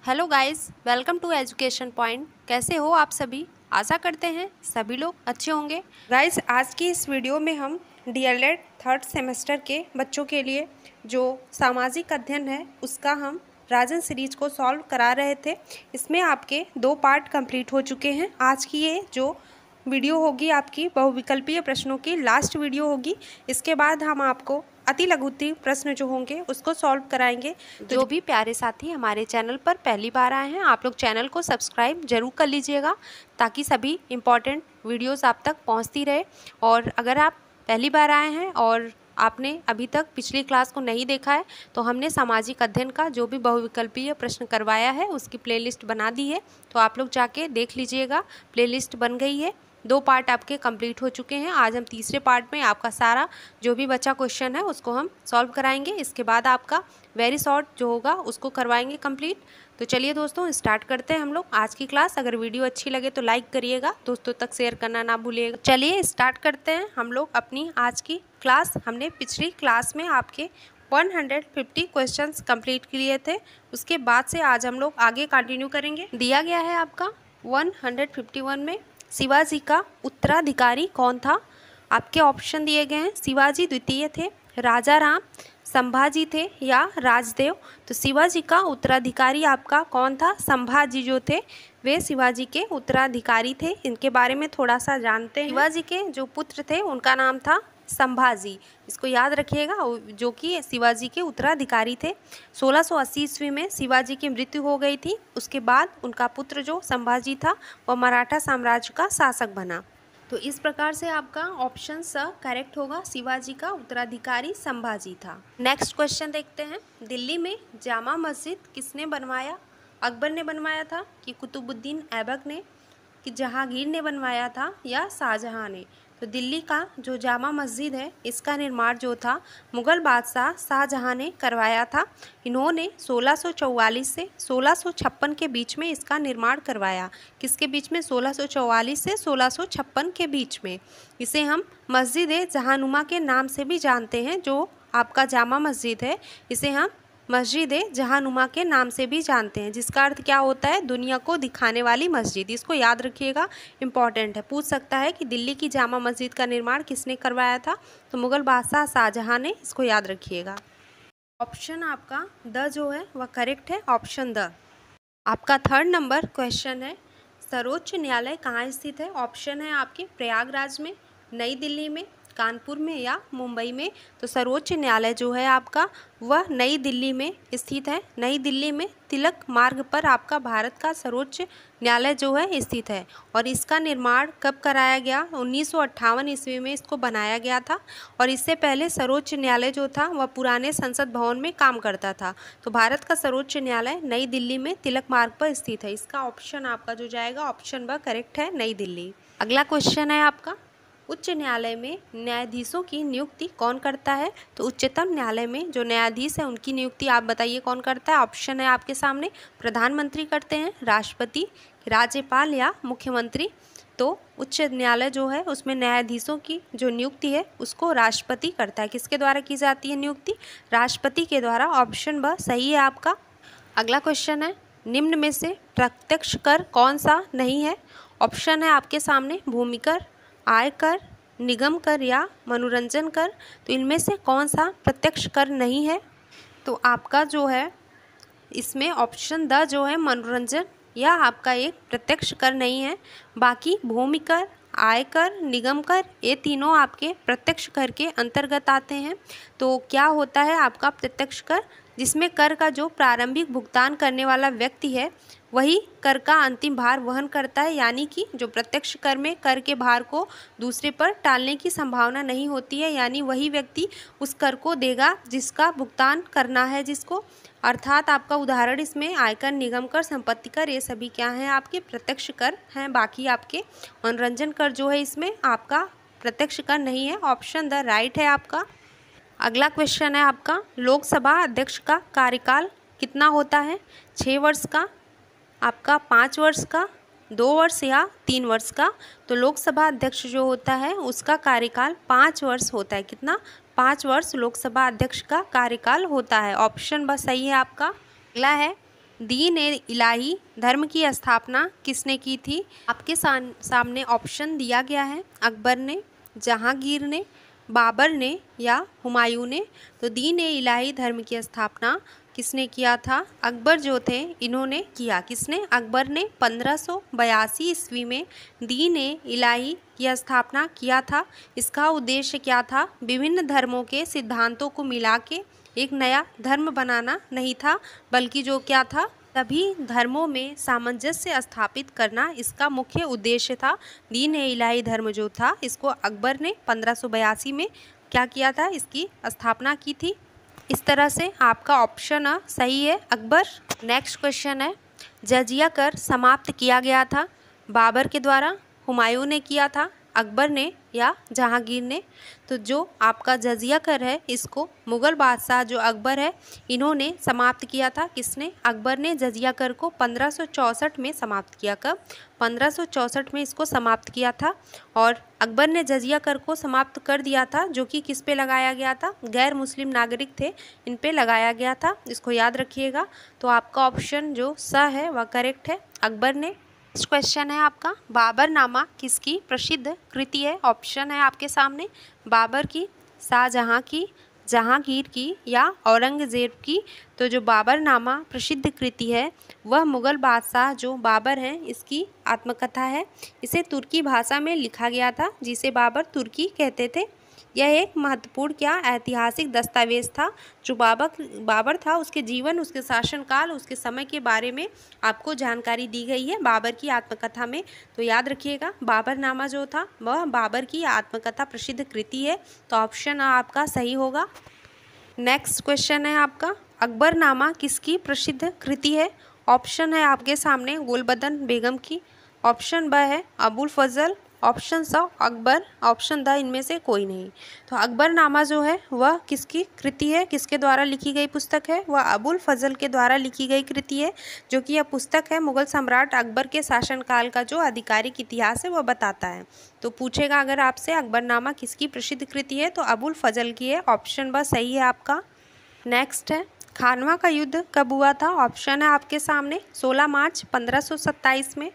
Hello guys, welcome to education point. कैसे हो आप सभी? आशा करते हैं सभी लोग अच्छे होंगे। गाइस, आज की इस वीडियो में हम डीएलएड थर्ड सेमेस्टर के बच्चों के लिए जो सामाजिक अध्ययन है उसका हम राजन सीरीज को सॉल्व करा रहे थे। इसमें आपके 2 पार्ट कंप्लीट हो चुके हैं। आज की ये जो वीडियो होगी आपकी बहुविकल्पीय प्रश्नों की लास्ट वीडियो होगी। इसके बाद हम आपको अति लघुत्तरीय प्रश्न जो होंगे उसको सॉल्व कराएंगे। जो भी प्यारे साथी हमारे चैनल पर पहली बार आए हैं, आप लोग चैनल को सब्सक्राइब जरूर कर लीजिएगा ताकि सभी इम्पॉर्टेंट वीडियोस आप तक पहुंचती रहे। और अगर आप पहली बार आए हैं और आपने अभी तक पिछली क्लास को नहीं देखा है तो हमने सामाजिक अध्ययन का जो भी बहुविकल्पीय प्रश्न करवाया है उसकी प्लेलिस्ट बना दी है, तो आप लोग जाके देख लीजिएगा। प्लेलिस्ट बन गई है, 2 पार्ट आपके कंप्लीट हो चुके हैं। आज हम तीसरे पार्ट में आपका सारा जो भी बचा क्वेश्चन है उसको हम सॉल्व कराएंगे। इसके बाद आपका वेरी शॉर्ट जो होगा उसको करवाएंगे कंप्लीट। तो चलिए दोस्तों, स्टार्ट करते हैं हम लोग आज की क्लास। अगर वीडियो अच्छी लगे तो लाइक करिएगा, दोस्तों तक शेयर करना ना भूलिएगा। चलिए स्टार्ट करते हैं हम लोग अपनी आज की क्लास। हमने पिछली क्लास में आपके 150 क्वेश्चंस कंप्लीट किए थे, उसके बाद से आज हम लोग आगे कंटिन्यू करेंगे। दिया गया है आपका 151 में शिवाजी का उत्तराधिकारी कौन था। आपके ऑप्शन दिए गए हैं, शिवाजी द्वितीय थे, राजा राम, संभाजी थे या राजदेव। तो शिवाजी का उत्तराधिकारी आपका कौन था? संभाजी जो थे वे शिवाजी के उत्तराधिकारी थे। इनके बारे में थोड़ा सा जानते हैं। शिवाजी के जो पुत्र थे उनका नाम था संभाजी, इसको याद रखिएगा, जो कि शिवाजी के उत्तराधिकारी थे। 1680 ईस्वी में शिवाजी की मृत्यु हो गई थी। उसके बाद उनका पुत्र जो संभाजी था वह मराठा साम्राज्य का शासक बना। तो इस प्रकार से आपका ऑप्शन स करेक्ट होगा, शिवाजी का उत्तराधिकारी संभाजी था। नेक्स्ट क्वेश्चन देखते हैं। दिल्ली में जामा मस्जिद किसने बनवाया? अकबर ने बनवाया था कि कुतुबुद्दीन ऐबक ने, कि जहांगीर ने बनवाया था या शाहजहां ने? तो दिल्ली का जो जामा मस्जिद है इसका निर्माण जो था मुग़ल बादशाह शाहजहां ने करवाया था। इन्होंने 1644 से 1656 के बीच में इसका निर्माण करवाया। किसके बीच में? 1644 से 1656 के बीच में। इसे हम मस्जिद जहानुमा के नाम से भी जानते हैं। जो आपका जामा मस्जिद है इसे हम मस्जिद जहानुमा के नाम से भी जानते हैं, जिसका अर्थ क्या होता है? दुनिया को दिखाने वाली मस्जिद। इसको याद रखिएगा, इम्पॉर्टेंट है। पूछ सकता है कि दिल्ली की जामा मस्जिद का निर्माण किसने करवाया था? तो मुग़ल बादशाह शाहजहां ने। इसको याद रखिएगा। ऑप्शन आपका द जो है वह करेक्ट है, ऑप्शन द। आपका 3rd नंबर क्वेश्चन है, सर्वोच्च न्यायालय कहाँ स्थित है? ऑप्शन है आपके प्रयागराज में, नई दिल्ली में, कानपुर में या मुंबई में। तो सर्वोच्च न्यायालय जो है आपका वह नई दिल्ली में स्थित है। नई दिल्ली में तिलक मार्ग पर आपका भारत का सर्वोच्च न्यायालय जो है स्थित है। और इसका निर्माण कब कराया गया? 1958 ईस्वी में इसको बनाया गया था। और इससे पहले सर्वोच्च न्यायालय जो था वह पुराने संसद भवन में काम करता था। तो भारत का सर्वोच्च न्यायालय नई दिल्ली में तिलक मार्ग पर स्थित है। इसका ऑप्शन आपका जो जाएगा ऑप्शन ब करेक्ट है, नई दिल्ली। अगला क्वेश्चन है आपका, उच्च न्यायालय में न्यायाधीशों की नियुक्ति कौन करता है? तो उच्चतम न्यायालय में जो न्यायाधीश है उनकी नियुक्ति आप बताइए कौन करता है? ऑप्शन है आपके सामने, प्रधानमंत्री करते हैं, राष्ट्रपति, राज्यपाल या मुख्यमंत्री। तो उच्च न्यायालय जो है उसमें न्यायाधीशों की जो नियुक्ति है उसको राष्ट्रपति करता है। किसके द्वारा की जाती है नियुक्ति? राष्ट्रपति के द्वारा। ऑप्शन ब सही है आपका। अगला क्वेश्चन है, निम्न में से प्रत्यक्ष कर कौन सा नहीं है? ऑप्शन है आपके सामने, भूमि कर, आयकर, निगम कर या मनोरंजन कर। तो इनमें से कौन सा प्रत्यक्ष कर नहीं है? तो आपका जो है इसमें ऑप्शन द जो है मनोरंजन या आपका एक प्रत्यक्ष कर नहीं है। बाकी भूमि कर, आयकर, निगम कर, ये तीनों आपके प्रत्यक्ष कर के अंतर्गत आते हैं। तो क्या होता है आपका प्रत्यक्ष कर? जिसमें कर का जो प्रारंभिक भुगतान करने वाला व्यक्ति है वही कर का अंतिम भार वहन करता है। यानी कि जो प्रत्यक्ष कर में कर के भार को दूसरे पर टालने की संभावना नहीं होती है, यानी वही व्यक्ति उस कर को देगा जिसका भुगतान करना है जिसको। अर्थात आपका उदाहरण इसमें आयकर, निगम कर, संपत्ति कर, ये सभी क्या हैं? आपके प्रत्यक्ष कर हैं। बाकी आपके मनोरंजन कर जो है इसमें आपका प्रत्यक्ष कर नहीं है। ऑप्शन द राइट है आपका। अगला क्वेश्चन है आपका, लोकसभा अध्यक्ष का कार्यकाल कितना होता है? 6 वर्ष का, आपका 5 वर्ष का, 2 वर्ष या 3 वर्ष का? तो लोकसभा अध्यक्ष जो होता है उसका कार्यकाल 5 वर्ष होता है। कितना? 5 वर्ष लोकसभा अध्यक्ष का कार्यकाल होता है। ऑप्शन बस सही है आपका। अगला है, दीन ए इलाही धर्म की स्थापना किसने की थी? आपके सामने ऑप्शन दिया गया है, अकबर ने, जहांगीर ने, बाबर ने या हुमायूं ने। तो दीन ए इलाही धर्म की स्थापना किसने किया था? अकबर जो थे इन्होंने किया। किसने? अकबर ने 1582 ईस्वी में दीन ए इलाही की स्थापना किया था। इसका उद्देश्य क्या था? विभिन्न धर्मों के सिद्धांतों को मिला के एक नया धर्म बनाना नहीं था, बल्कि जो क्या था, सभी धर्मों में सामंजस्य स्थापित करना इसका मुख्य उद्देश्य था। दीन ए इलाही धर्म जो था इसको अकबर ने 1582 में क्या किया था? इसकी स्थापना की थी। इस तरह से आपका ऑप्शन सही है, अकबर। नेक्स्ट क्वेश्चन है, जजिया कर समाप्त किया गया था बाबर के द्वारा, हुमायूं ने किया था, अकबर ने या जहांगीर ने? तो जो आपका जजिया कर है इसको मुग़ल बादशाह जो अकबर है इन्होंने समाप्त किया था। किसने? अकबर ने जजिया कर को 1564 में समाप्त किया। कब? 1564 में इसको समाप्त किया था। और अकबर ने जजिया कर को समाप्त कर दिया था, जो कि किस पे लगाया गया था? गैर मुस्लिम नागरिक थे इन पे लगाया गया था, इसको याद रखिएगा। तो आपका ऑप्शन जो स है वह करेक्ट है, अकबर ने। नेक्स्ट क्वेश्चन है आपका, बाबरनामा किसकी प्रसिद्ध कृति है? ऑप्शन है आपके सामने, बाबर की, शाहजहां की, जहांगीर की या औरंगजेब की। तो जो बाबरनामा प्रसिद्ध कृति है वह मुग़ल बादशाह जो बाबर हैं इसकी आत्मकथा है। इसे तुर्की भाषा में लिखा गया था, जिसे बाबर तुर्की कहते थे। यह एक महत्वपूर्ण क्या ऐतिहासिक दस्तावेज था। जो बाबर था उसके जीवन, उसके शासनकाल, उसके समय के बारे में आपको जानकारी दी गई है बाबर की आत्मकथा में। तो याद रखिएगा, बाबरनामा जो था वह बाबर की आत्मकथा प्रसिद्ध कृति है। तो ऑप्शन आपका सही होगा। नेक्स्ट क्वेश्चन है आपका, अकबरनामा किसकी प्रसिद्ध कृति है? ऑप्शन है आपके सामने, गुलबदन बेगम की, ऑप्शन ब है अबुल फजल, ऑप्शन स अकबर, ऑप्शन द इनमें से कोई नहीं। तो अकबरनामा जो है वह किसकी कृति है, किसके द्वारा लिखी गई पुस्तक है? वह अबुल फजल के द्वारा लिखी गई कृति है, जो कि यह पुस्तक है मुग़ल सम्राट अकबर के शासनकाल का जो आधिकारिक इतिहास है वह बताता है। तो पूछेगा अगर आपसे अकबरनामा किसकी प्रसिद्ध कृति है, तो अबुल फजल की है, ऑप्शन ब सही है आपका। नेक्स्ट है, खानवा का युद्ध कब हुआ था? ऑप्शन है आपके सामने, 16 मार्च 1527 में,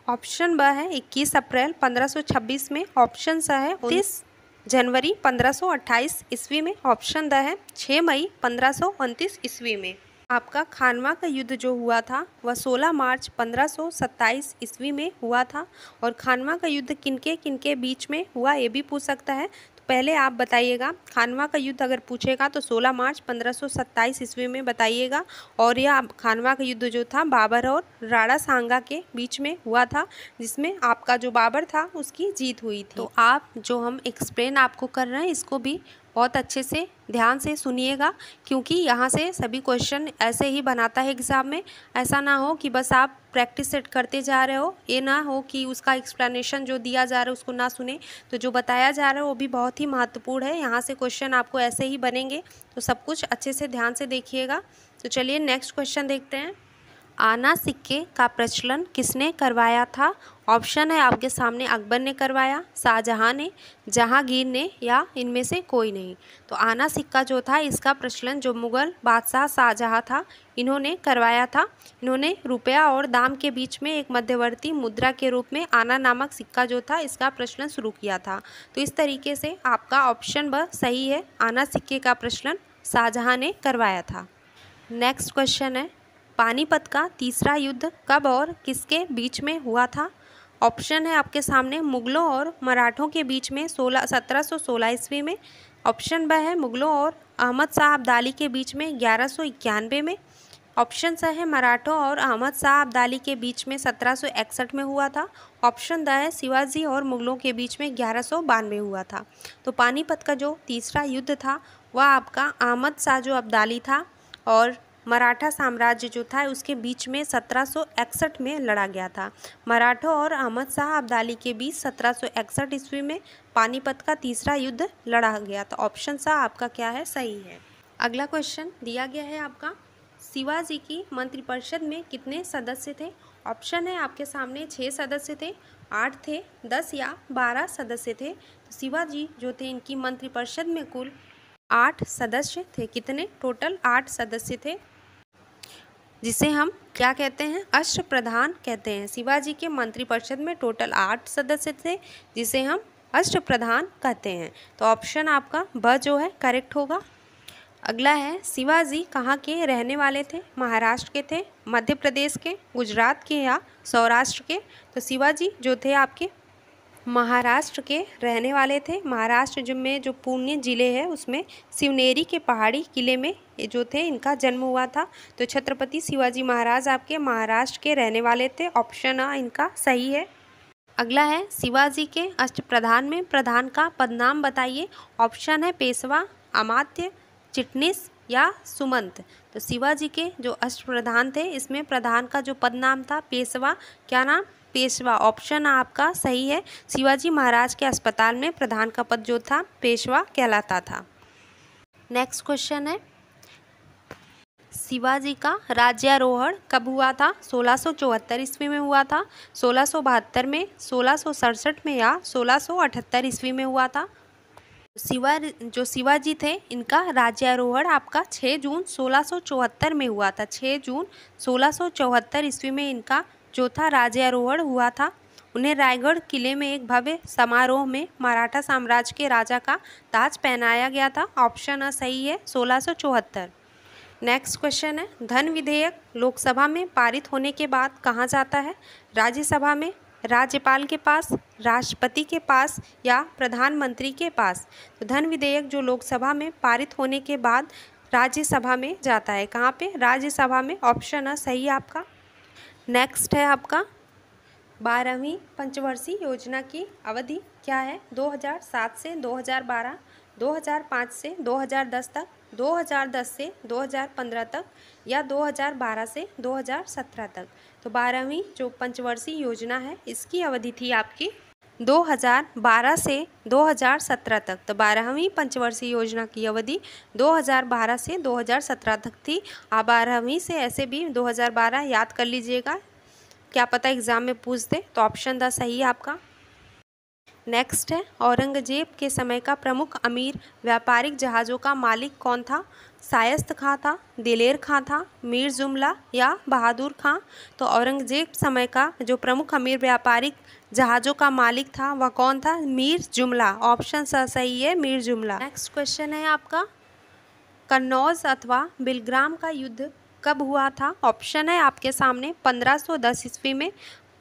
ऑप्शन ब है 21 अप्रैल 1526 में, ऑप्शन स है 29 जनवरी 1528 ईस्वी में, ऑप्शन द है 6 मई 1529 ईस्वी में। आपका खानवा का युद्ध जो हुआ था वह 16 मार्च 1527 ईस्वी में हुआ था। और खानवा का युद्ध किनके किनके बीच में हुआ ये भी पूछ सकता है। तो पहले आप बताइएगा, खानवा का युद्ध अगर पूछेगा तो 16 मार्च 1527 ईस्वी में बताइएगा। और यह खानवा का युद्ध जो था बाबर और राणा सांगा के बीच में हुआ था, जिसमें आपका जो बाबर था उसकी जीत हुई थी। तो आप जो हम एक्सप्लेन आपको कर रहे हैं इसको भी बहुत अच्छे से ध्यान से सुनिएगा, क्योंकि यहाँ से सभी क्वेश्चन ऐसे ही बनाता है एग्ज़ाम में। ऐसा ना हो कि बस आप प्रैक्टिस सेट करते जा रहे हो, ये ना हो कि उसका एक्सप्लेनेशन जो दिया जा रहा है उसको ना सुने। तो जो बताया जा रहा है वो भी बहुत ही महत्वपूर्ण है, यहाँ से क्वेश्चन आपको ऐसे ही बनेंगे। तो सब कुछ अच्छे से ध्यान से देखिएगा। तो चलिए नेक्स्ट क्वेश्चन देखते हैं, आना सिक्के का प्रचलन किसने करवाया था? ऑप्शन है आपके सामने, अकबर ने करवाया, शाहजहां ने, जहांगीर ने या इनमें से कोई नहीं। तो आना सिक्का जो था इसका प्रचलन जो मुग़ल बादशाह शाहजहां था इन्होंने करवाया था। इन्होंने रुपया और दाम के बीच में एक मध्यवर्ती मुद्रा के रूप में आना नामक सिक्का जो था इसका प्रचलन शुरू किया था। तो इस तरीके से आपका ऑप्शन ब सही है, आना सिक्के का प्रचलन शाहजहां ने करवाया था। नेक्स्ट क्वेश्चन है, पानीपत का तीसरा युद्ध कब और किसके बीच में हुआ था? ऑप्शन है आपके सामने, मुग़लों और मराठों के बीच में 1716 ईस्वी में, ऑप्शन ब है मुग़लों और अहमद शाह अब्दाली के बीच में 1191 में, ऑप्शन स है मराठों और अहमद शाह अब्दाली के बीच में 1761 में हुआ था, ऑप्शन द है शिवाजी और मुग़लों के बीच में 1192 हुआ था। तो पानीपत का जो तीसरा युद्ध था वह आपका अहमद शाह जो अब्दाली था और मराठा साम्राज्य जो था उसके बीच में 1761 में लड़ा गया था। मराठों और अहमद शाह अब्दाली के बीच 1761 ईस्वी में पानीपत का तीसरा युद्ध लड़ा गया था। ऑप्शन सा आपका क्या है, सही है। अगला क्वेश्चन दिया गया है आपका, शिवाजी की मंत्रिपरिषद में कितने सदस्य थे? ऑप्शन है आपके सामने, 6 सदस्य थे, 8 थे, 10 या 12 सदस्य थे। तो शिवाजी जो थे इनकी मंत्रिपरिषद में कुल 8 सदस्य थे। कितने? टोटल 8 सदस्य थे। जिसे हम क्या कहते हैं, अष्टप्रधान कहते हैं। शिवाजी के मंत्रिपरिषद में टोटल 8 सदस्य थे, जिसे हम अष्टप्रधान कहते हैं। तो ऑप्शन आपका ब जो है करेक्ट होगा। अगला है, शिवाजी कहाँ के रहने वाले थे? महाराष्ट्र के थे, मध्य प्रदेश के, गुजरात के या सौराष्ट्र के? तो शिवाजी जो थे आपके महाराष्ट्र के रहने वाले थे। महाराष्ट्र में जो पुणे ज़िले है उसमें शिवनेरी के पहाड़ी किले में जो थे इनका जन्म हुआ था। तो छत्रपति शिवाजी महाराज आपके महाराष्ट्र के रहने वाले थे। ऑप्शन आ इनका सही है। अगला है, शिवाजी के अष्टप्रधान में प्रधान का पदनाम बताइए। ऑप्शन है पेशवा, अमात्य, चिटनीस या सुमंत। तो शिवाजी के जो अष्टप्रधान थे इसमें प्रधान का जो पदनाम था पेशवा, क्या नाम? पेशवा। ऑप्शन आपका सही है। शिवाजी महाराज के अस्पताल में प्रधान का पद जो था पेशवा कहलाता था। नेक्स्ट क्वेश्चन है, शिवाजी का राज्यारोहण कब हुआ था? 1674 ईस्वी में हुआ था, 1672 में, 1667 में या 1678 ईस्वी में हुआ था? शिवाजी थे इनका राज्यारोहण आपका 6 जून 1674 में हुआ था। 6 जून 1674 ईस्वी में इनका जो था राज्यारोहण हुआ था। उन्हें रायगढ़ किले में एक भव्य समारोह में मराठा साम्राज्य के राजा का ताज पहनाया गया था। ऑप्शन सही है 1674। नेक्स्ट क्वेश्चन है, धन विधेयक लोकसभा में पारित होने के बाद कहाँ जाता है? राज्यसभा में, राज्यपाल के पास, राष्ट्रपति के पास या प्रधानमंत्री के पास? तो धन विधेयक जो लोकसभा में पारित होने के बाद राज्यसभा में जाता है। कहाँ पे? राज्यसभा में। ऑप्शन सही है आपका। नेक्स्ट है आपका 12वीं पंचवर्षीय योजना की अवधि क्या है? 2007 से 2012, 2005 से 2010 तक, 2010 से 2015 तक या 2012 से 2017 तक? तो 12वीं जो पंचवर्षीय योजना है इसकी अवधि थी आपकी 2012 से 2017 तक। तो 12वीं पंचवर्षीय योजना की अवधि 2012 से 2017 तक थी। आप 12वीं से ऐसे भी 2012 याद कर लीजिएगा, क्या पता एग्जाम में पूछ दे। तो ऑप्शन द सही है आपका। नेक्स्ट है, औरंगजेब के समय का प्रमुख अमीर व्यापारिक जहाज़ों का मालिक कौन था? शायस्त खां था, दिलेर खां था, मीर जुमला या बहादुर खां? तो औरंगजेब समय का जो प्रमुख अमीर व्यापारिक जहाज़ों का मालिक था वह कौन था? मीर जुमला। ऑप्शन सही है मीर जुमला। नेक्स्ट क्वेश्चन है आपका, कन्नौज अथवा बिलग्राम का युद्ध कब हुआ था? ऑप्शन है आपके सामने 1510 ईस्वी में,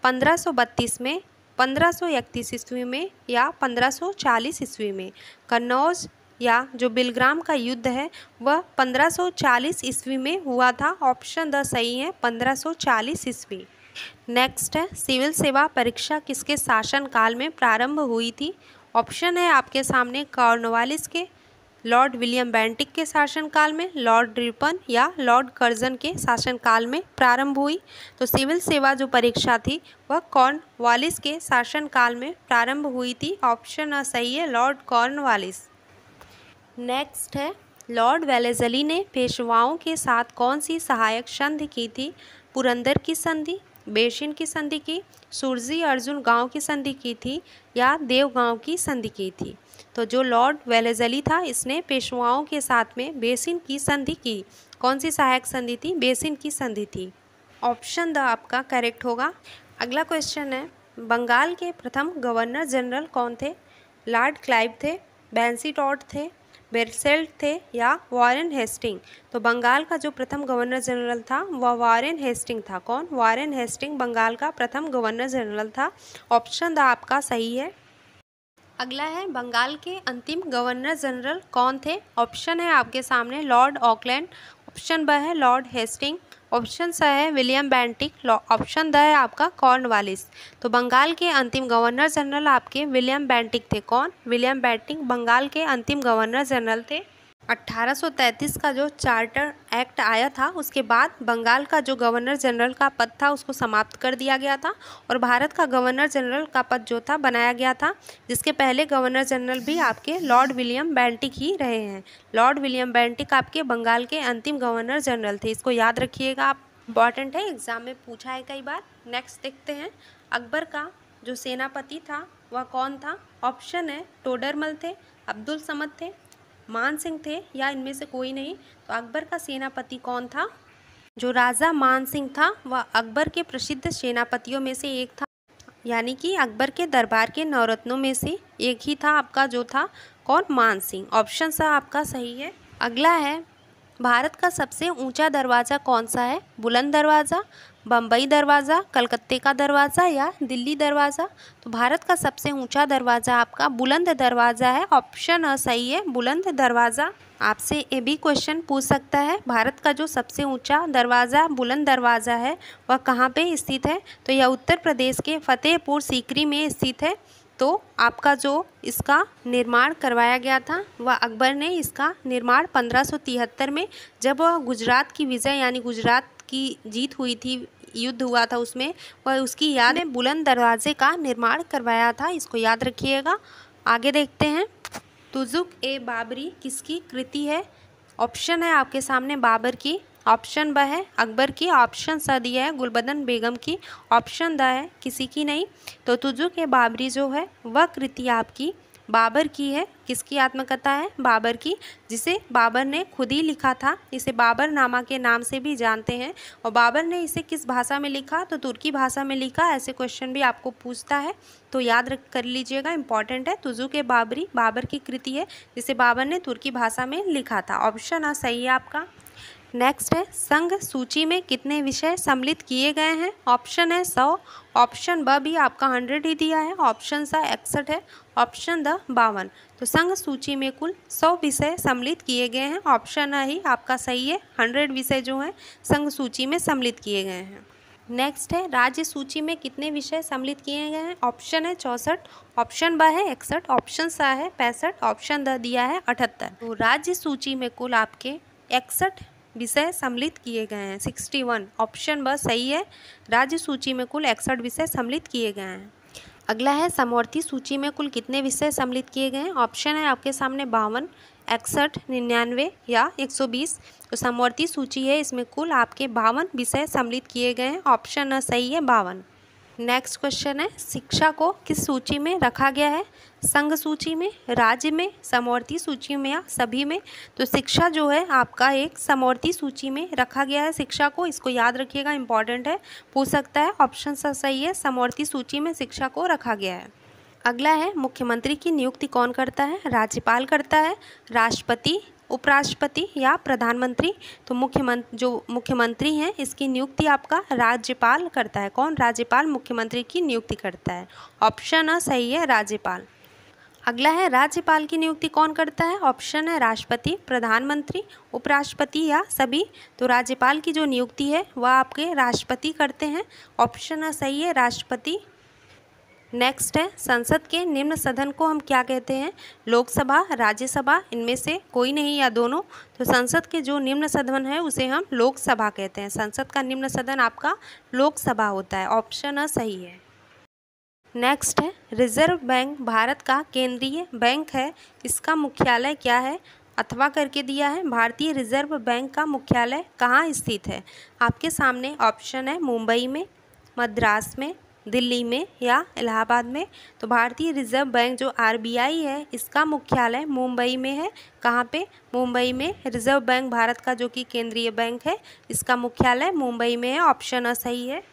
1532 में, 1531 ईस्वी में या 1540 ईस्वी में? कन्नौज या जो बिलग्राम का युद्ध है वह 1540 ईस्वी में हुआ था। ऑप्शन द सही है 1540 ईस्वी। नेक्स्ट है, सिविल सेवा परीक्षा किसके शासनकाल में प्रारंभ हुई थी? ऑप्शन है आपके सामने कॉर्नवालिस के, लॉर्ड विलियम बेंटिक के शासनकाल में, लॉर्ड रिपन या लॉर्ड कर्जन के शासनकाल में प्रारंभ हुई। तो सिविल सेवा जो परीक्षा थी वह कॉर्नवालिस के शासनकाल में प्रारंभ हुई थी। ऑप्शन सही है लॉर्ड कॉर्नवालिस। नेक्स्ट है, लॉर्ड वेलेस्ली ने पेशवाओं के साथ कौन सी सहायक संधि की थी? पुरंदर की संधि, बेसिन की संधि की, सुरजी अर्जुन गांव की संधि की थी या देवगांव की संधि की थी? तो जो लॉर्ड वेलेस्ली था इसने पेशवाओं के साथ में बेसिन की संधि की। कौन सी सहायक संधि थी? बेसिन की संधि थी। ऑप्शन द आपका करेक्ट होगा। अगला क्वेश्चन है, बंगाल के प्रथम गवर्नर जनरल कौन थे? लॉर्ड क्लाइव थे, बेंसीटॉड थे, बेरसेल्ट थे या वॉरेन हेस्टिंग? तो बंगाल का जो प्रथम गवर्नर जनरल था वह वॉरेन हेस्टिंग था। कौन? वॉरेन हेस्टिंग बंगाल का प्रथम गवर्नर जनरल था। ऑप्शन द आपका सही है। अगला है, बंगाल के अंतिम गवर्नर जनरल कौन थे? ऑप्शन है आपके सामने लॉर्ड ऑकलैंड, ऑप्शन ब है लॉर्ड हेस्टिंग, ऑप्शन स है विलियम बेंटिक, ऑप्शन द है आपका कॉर्नवालिस। तो बंगाल के अंतिम गवर्नर जनरल आपके विलियम बेंटिक थे। कौन? विलियम बेंटिक बंगाल के अंतिम गवर्नर जनरल थे। 1833 का जो चार्टर एक्ट आया था उसके बाद बंगाल का जो गवर्नर जनरल का पद था उसको समाप्त कर दिया गया था और भारत का गवर्नर जनरल का पद जो था बनाया गया था, जिसके पहले गवर्नर जनरल भी आपके लॉर्ड विलियम बेंटिक ही रहे हैं। लॉर्ड विलियम बेंटिक आपके बंगाल के अंतिम गवर्नर जनरल थे। इसको याद रखिएगा आप, इम्पॉर्टेंट है, एग्जाम में पूछा है कई बार। नेक्स्ट देखते हैं, अकबर का जो सेनापति था वह कौन था? ऑप्शन है टोडरमल थे, अब्दुल समद थे, मान सिंह थे या इनमें से कोई नहीं? तो अकबर का सेनापति कौन था? जो राजा मान सिंह था वह अकबर के प्रसिद्ध सेनापतियों में से एक था, यानी कि अकबर के दरबार के नवरत्नों में से एक ही था आपका जो था कौन, मान सिंह। ऑप्शन सा आपका सही है। अगला है, भारत का सबसे ऊंचा दरवाज़ा कौन सा है? बुलंद दरवाज़ा, बम्बई दरवाज़ा, कलकत्ते का दरवाज़ा या दिल्ली दरवाज़ा? तो भारत का सबसे ऊंचा दरवाज़ा आपका बुलंद दरवाज़ा है। ऑप्शन सही है, बुलंद दरवाज़ा। आपसे ये भी क्वेश्चन पूछ सकता है, भारत का जो सबसे ऊंचा दरवाज़ा बुलंद दरवाज़ा है वह कहाँ पे स्थित है? तो यह उत्तर प्रदेश के फतेहपुर सीकरी में स्थित है। तो आपका जो इसका निर्माण करवाया गया था वह अकबर ने इसका निर्माण 1573 में, जब गुजरात की विजय यानी गुजरात की जीत हुई थी, युद्ध हुआ था उसमें, वह उसकी याद में बुलंद दरवाजे का निर्माण करवाया था। इसको याद रखिएगा। आगे देखते हैं, तुजुक ए बाबरी किसकी कृति है? ऑप्शन है आपके सामने बाबर की, ऑप्शन ब है अकबर की, ऑप्शन स दिया है गुलबदन बेगम की, ऑप्शन द है किसी की नहीं। तो तुजुक ए बाबरी जो है वह कृति आपकी बाबर की है। किसकी आत्मकथा है? बाबर की, जिसे बाबर ने खुद ही लिखा था। इसे बाबरनामा के नाम से भी जानते हैं। और बाबर ने इसे किस भाषा में लिखा? तो तुर्की भाषा में लिखा। ऐसे क्वेश्चन भी आपको पूछता है तो याद रख कर लीजिएगा, इंपॉर्टेंट है। तुजुक ए बाबरी बाबर की कृति है जिसे बाबर ने तुर्की भाषा में लिखा था। ऑप्शन सही है आपका। नेक्स्ट है, संघ सूची में कितने विषय सम्मिलित किए गए हैं? ऑप्शन है 100, ऑप्शन ब भी आपका 100 ही दिया है, ऑप्शन सा 61 है, ऑप्शन द 52। तो संघ सूची में कुल 100 विषय सम्मिलित किए गए हैं। ऑप्शन ही आपका सही है, 100 विषय जो हैं संघ सूची में सम्मिलित किए गए हैं। नेक्स्ट है, राज्य सूची में कितने विषय सम्मिलित किए गए हैं? ऑप्शन है 64, ऑप्शन ब है 61, ऑप्शन सा है 65, ऑप्शन द दिया है 78। तो राज्य सूची में कुल आपके 61 विषय सम्मिलित किए गए हैं, 61। ऑप्शन ब सही है, राज्य सूची में कुल 61 विषय सम्मिलित किए गए हैं। अगला है, समवर्ती सूची में कुल कितने विषय सम्मिलित किए गए हैं? ऑप्शन है आपके सामने 52, 61, 99 या 120। तो समवर्ती सूची है, इसमें कुल आपके 52 विषय सम्मिलित किए गए हैं। ऑप्शन सही है 52। नेक्स्ट क्वेश्चन है, शिक्षा को किस सूची में रखा गया है? संघ सूची में, राज्य में, समवर्ती सूची में या सभी में? तो शिक्षा जो है आपका एक समवर्ती सूची में रखा गया है शिक्षा को। इसको याद रखिएगा, इंपॉर्टेंट है, पूछ सकता है। ऑप्शन सही है, समवर्ती सूची में शिक्षा को रखा गया है। अगला है, मुख्यमंत्री की नियुक्ति कौन करता है? राज्यपाल करता है, राष्ट्रपति, उपराष्ट्रपति या प्रधानमंत्री? तो मुख्यमंत्री हैं इसकी नियुक्ति आपका राज्यपाल करता है। कौन? राज्यपाल मुख्यमंत्री की नियुक्ति करता है। ऑप्शन सही है, राज्यपाल। अगला है, राज्यपाल की नियुक्ति कौन करता है? ऑप्शन है राष्ट्रपति, प्रधानमंत्री, उपराष्ट्रपति या सभी। तो राज्यपाल की जो नियुक्ति है वह आपके राष्ट्रपति करते हैं। ऑप्शन सही है, राष्ट्रपति। नेक्स्ट है, संसद के निम्न सदन को हम क्या कहते हैं? लोकसभा, राज्यसभा, इनमें से कोई नहीं या दोनों। तो संसद के जो निम्न सदन है उसे हम लोकसभा कहते हैं। संसद का निम्न सदन आपका लोकसभा होता है। ऑप्शन सही है। नेक्स्ट है, रिजर्व बैंक भारत का केंद्रीय बैंक है, इसका मुख्यालय क्या है? अथवा करके दिया है। भारतीय रिजर्व बैंक का मुख्यालय कहाँ स्थित है? आपके सामने ऑप्शन है मुंबई में, मद्रास में, दिल्ली में या इलाहाबाद में। तो भारतीय रिजर्व बैंक जो आरबीआई है इसका मुख्यालय मुंबई में है। कहाँ पे? मुंबई में। रिजर्व बैंक भारत का जो कि केंद्रीय बैंक है इसका मुख्यालय मुंबई में है। ऑप्शन सही है।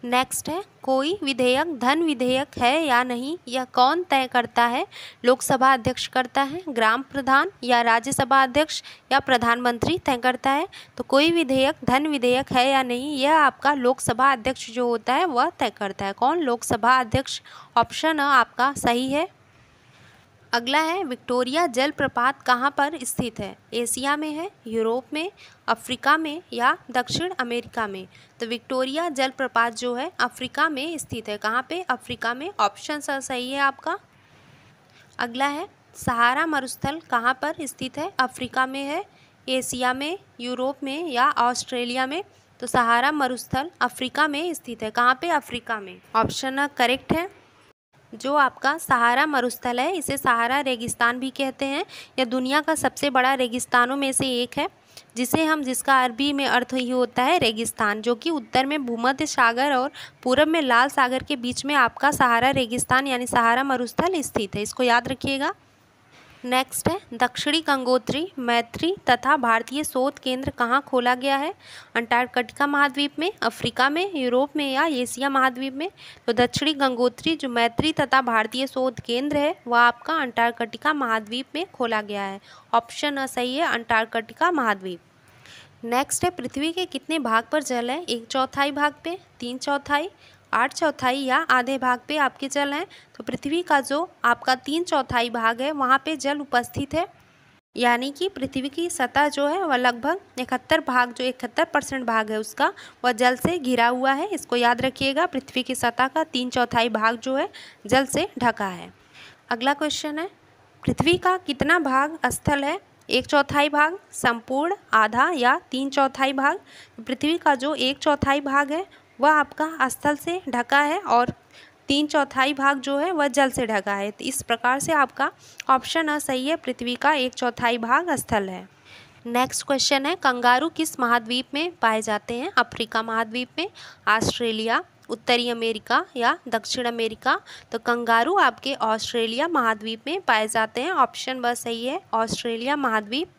नेक्स्ट है, कोई विधेयक धन विधेयक है या नहीं, यह कौन तय करता है? लोकसभा अध्यक्ष करता है, ग्राम प्रधान या राज्यसभा अध्यक्ष या प्रधानमंत्री तय करता है? तो कोई विधेयक धन विधेयक है या नहीं, यह आपका लोकसभा अध्यक्ष जो होता है वह तय करता है। कौन? लोकसभा अध्यक्ष। ऑप्शन आपका सही है। अगला है, विक्टोरिया जलप्रपात कहाँ पर स्थित है? एशिया में है, यूरोप में, अफ्रीका में या दक्षिण अमेरिका में? तो विक्टोरिया जलप्रपात जो है अफ्रीका में स्थित है। कहाँ पे? अफ्रीका में। ऑप्शन सही है आपका। अगला है, सहारा मरुस्थल कहाँ पर स्थित है? अफ्रीका में है, एशिया में, यूरोप में या ऑस्ट्रेलिया में? तो सहारा मरुस्थल अफ्रीका में स्थित है। कहाँ पे? अफ्रीका में। ऑप्शन करेक्ट है। जो आपका सहारा मरुस्थल है इसे सहारा रेगिस्तान भी कहते हैं। यह दुनिया का सबसे बड़ा रेगिस्तानों में से एक है, जिसका अरबी में अर्थ ही होता है रेगिस्तान, जो कि उत्तर में भूमध्य सागर और पूरब में लाल सागर के बीच में आपका सहारा रेगिस्तान यानी सहारा मरुस्थल स्थित है। इसको याद रखिएगा। नेक्स्ट है दक्षिणी गंगोत्री, मैत्री तथा भारतीय शोध केंद्र कहाँ खोला गया है? अंटार्कटिका महाद्वीप में, अफ्रीका में, यूरोप में या एशिया महाद्वीप में? तो दक्षिणी गंगोत्री जो मैत्री तथा भारतीय शोध केंद्र है वह आपका अंटार्कटिका महाद्वीप में खोला गया है। ऑप्शन सही है अंटार्कटिका महाद्वीप। नेक्स्ट है पृथ्वी के कितने भाग पर जल है? 1/4 भाग पे, 3/4, 8/4 या आधे भाग पे आपके जल हैं? तो पृथ्वी का जो आपका 3/4 भाग है वहाँ पे जल उपस्थित है, यानी कि पृथ्वी की सतह जो है वह लगभग 71% भाग है उसका वह जल से घिरा हुआ है। इसको याद रखिएगा, पृथ्वी की सतह का 3/4 भाग जो है जल से ढका है। अगला क्वेश्चन है पृथ्वी का कितना भाग स्थल है? 1/4 भाग, संपूर्ण, आधा या 3/4 भाग? पृथ्वी का जो 1/4 भाग है वह आपका स्थल से ढका है और 3/4 भाग जो है वह जल से ढका है। तो इस प्रकार से आपका ऑप्शन सही है, पृथ्वी का 1/4 भाग स्थल है। नेक्स्ट क्वेश्चन है कंगारू किस महाद्वीप में पाए जाते हैं? अफ्रीका महाद्वीप में, ऑस्ट्रेलिया, उत्तरी अमेरिका या दक्षिण अमेरिका? तो कंगारू आपके ऑस्ट्रेलिया महाद्वीप में पाए जाते हैं। ऑप्शन बस सही है, ऑस्ट्रेलिया महाद्वीप।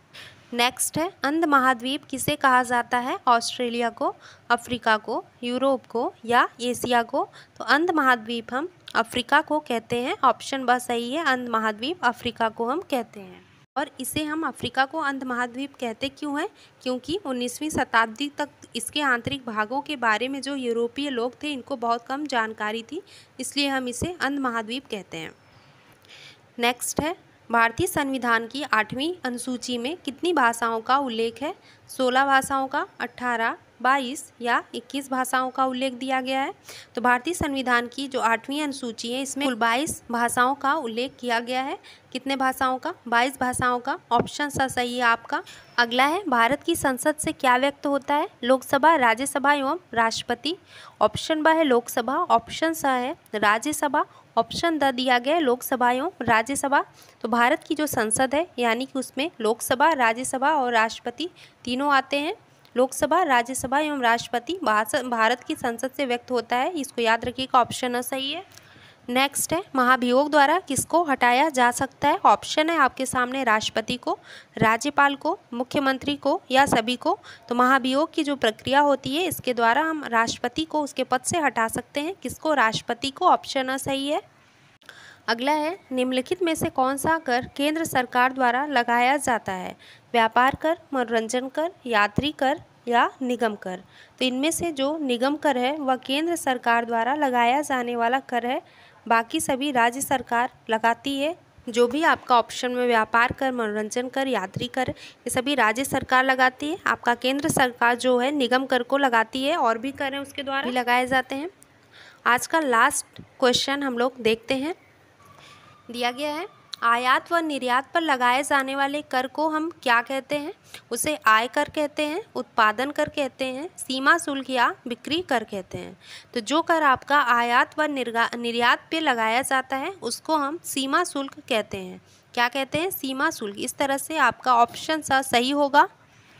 नेक्स्ट है अंध महाद्वीप किसे कहा जाता है? ऑस्ट्रेलिया को, अफ्रीका को, यूरोप को या एशिया को? तो अंध महाद्वीप हम अफ्रीका को कहते हैं। ऑप्शन बस सही है, अंध महाद्वीप अफ्रीका को हम कहते हैं। और इसे हम अफ्रीका को अंध महाद्वीप कहते क्यों हैं? क्योंकि 19वीं शताब्दी तक इसके आंतरिक भागों के बारे में जो यूरोपीय लोग थे इनको बहुत कम जानकारी थी, इसलिए हम इसे अंध महाद्वीप कहते हैं। नेक्स्ट है भारतीय संविधान की 8वीं अनुसूची में कितनी भाषाओं का उल्लेख है? 16 भाषाओं का, 18, 22 या 21 भाषाओं का उल्लेख दिया गया है। तो भारतीय संविधान की जो 8वीं अनुसूची है इसमें कुल 22 भाषाओं का उल्लेख किया गया है। कितने भाषाओं का? 22 भाषाओं का। ऑप्शन सा सही है आपका। अगला है भारत की संसद से क्या व्यक्त होता है? लोकसभा, राज्यसभा एवं राष्ट्रपति? ऑप्शन ब है लोकसभा, ऑप्शन स है राज्यसभा, ऑप्शन द दिया गया है लोकसभा एवं राज्यसभा। तो भारत की जो संसद है यानी कि उसमें लोकसभा, राज्यसभा और राष्ट्रपति तीनों आते हैं। लोकसभा, राज्यसभा एवं राष्ट्रपति भारत की संसद से व्यक्त होता है, इसको याद रखिएगा, ऑप्शन सही है। नेक्स्ट है महाभियोग द्वारा किसको हटाया जा सकता है? ऑप्शन है आपके सामने राष्ट्रपति को, राज्यपाल को, मुख्यमंत्री को या सभी को। तो महाभियोग की जो प्रक्रिया होती है इसके द्वारा हम राष्ट्रपति को उसके पद से हटा सकते हैं। किसको? राष्ट्रपति को। ऑप्शन सही है। अगला है निम्नलिखित में से कौन सा कर केंद्र सरकार द्वारा लगाया जाता है? व्यापार कर, मनोरंजन कर, यात्री कर या निगम कर? तो इनमें से जो निगम कर है वह केंद्र सरकार द्वारा लगाया जाने वाला कर है, बाकी सभी राज्य सरकार लगाती है। जो भी आपका ऑप्शन में व्यापार कर, मनोरंजन कर, यात्री कर, ये सभी राज्य सरकार लगाती है। आपका केंद्र सरकार जो है निगम कर को लगाती है, और भी कर है उसके द्वारा भी लगाए जाते हैं। आज का लास्ट क्वेश्चन हम लोग देखते हैं। दिया गया है आयात व निर्यात पर लगाए जाने वाले कर को हम क्या कहते हैं? उसे आय कर कहते हैं, उत्पादन कर कहते हैं, सीमा शुल्क या बिक्री कर कहते हैं। तो जो कर आपका आयात व निर्यात पे लगाया जाता है उसको हम सीमा शुल्क कहते हैं। क्या कहते हैं? सीमा शुल्क। इस तरह से आपका ऑप्शन सही होगा।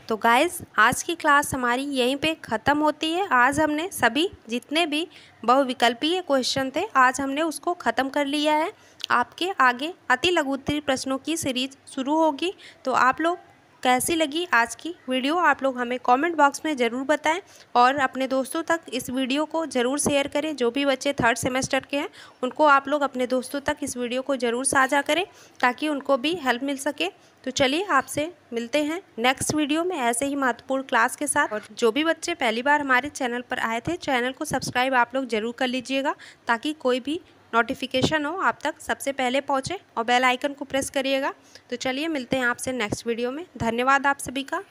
तो गाइज़ आज की क्लास हमारी यहीं पे ख़त्म होती है। आज हमने सभी जितने भी बहुविकल्पीय क्वेश्चन थे आज हमने उसको ख़त्म कर लिया है। आपके आगे अति लघु उत्तरीय प्रश्नों की सीरीज शुरू होगी। तो आप लोग कैसी लगी आज की वीडियो आप लोग हमें कमेंट बॉक्स में ज़रूर बताएं और अपने दोस्तों तक इस वीडियो को ज़रूर शेयर करें। जो भी बच्चे 3rd सेमेस्टर के हैं उनको आप लोग अपने दोस्तों तक इस वीडियो को ज़रूर साझा करें ताकि उनको भी हेल्प मिल सके। तो चलिए आपसे मिलते हैं नेक्स्ट वीडियो में ऐसे ही महत्वपूर्ण क्लास के साथ। और जो भी बच्चे पहली बार हमारे चैनल पर आए थे चैनल को सब्सक्राइब आप लोग ज़रूर कर लीजिएगा ताकि कोई भी नोटिफिकेशन हो आप तक सबसे पहले पहुंचे, और बेल आइकन को प्रेस करिएगा। तो चलिए मिलते हैं आपसे नेक्स्ट वीडियो में। धन्यवाद आप सभी का।